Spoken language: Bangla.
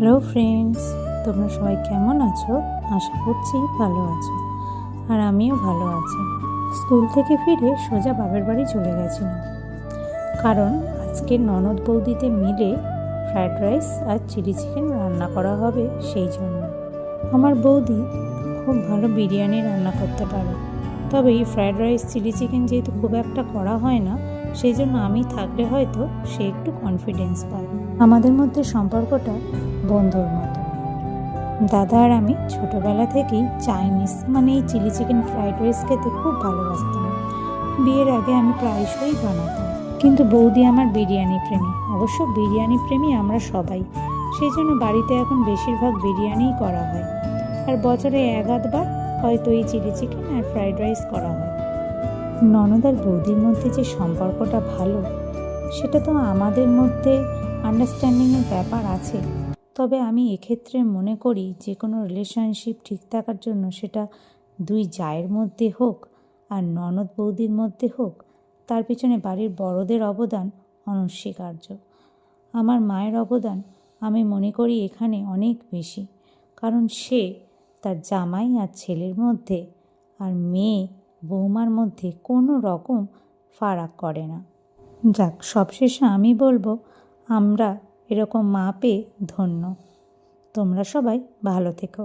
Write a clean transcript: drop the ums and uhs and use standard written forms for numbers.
হ্যালো ফ্রেন্ডস, তোমরা সবাই কেমন আছো? আশা করছি ভালো আছো, আর আমিও ভালো আছি। স্কুল থেকে ফিরে সোজা বাপের বাড়ি চলে গেছিলাম, কারণ আজকে ননদ বৌদিতে মিলে ফ্রায়েড রাইস আর চিলি চিকেন রান্না করা হবে। সেই জন্য আমার বৌদি খুব ভালো বিরিয়ানি রান্না করতে পারে, তবে এই ফ্রায়েড রাইস চিলি চিকেন যেহেতু খুব একটা করা হয় না, সেই জন্য আমি থাকলে হয়তো সে একটু কনফিডেন্স পায়। আমাদের মধ্যে সম্পর্কটা বন্ধুর মতো। দাদা আর আমি ছোটোবেলা থেকেই চাইনিজ মানে এই চিলি চিকেন ফ্রায়েড রাইস খেতে খুব ভালোবাসতাম। বিয়ের আগে আমি প্রায়শই বানাতাম, কিন্তু বৌদি আমার বিরিয়ানি প্রেমী। অবশ্য বিরিয়ানি প্রেমী আমরা সবাই, সেই জন্য বাড়িতে এখন বেশিরভাগ বিরিয়ানিই করা হয়, আর বছরে এক আধবার হয়তো এই চিলি চিকেন আর ফ্রায়েড রাইস করা হয়। ননদ আর বৌদির মধ্যে যে সম্পর্কটা ভালো, সেটা তো আমাদের মধ্যে আন্ডারস্ট্যান্ডিংয়ের ব্যাপার আছে। তবে আমি এক্ষেত্রে মনে করি যে কোনো রিলেশনশিপ ঠিক থাকার জন্য সেটা দুই জায়ের মধ্যে হোক আর ননদ বৌদির মধ্যে হোক, তার পিছনে বাড়ির বড়দের অবদান অনস্বীকার্য। আমার মায়ের অবদান আমি মনে করি এখানে অনেক বেশি, কারণ সে তার জামাই আর ছেলের মধ্যে আর মেয়ে বৌমার মধ্যে কোনো রকম ফারাক করে না। যাক, সবশেষে আমি বলবো আমরা এরকম মা পেয়ে ধন্য। তোমরা সবাই ভালো থেকো।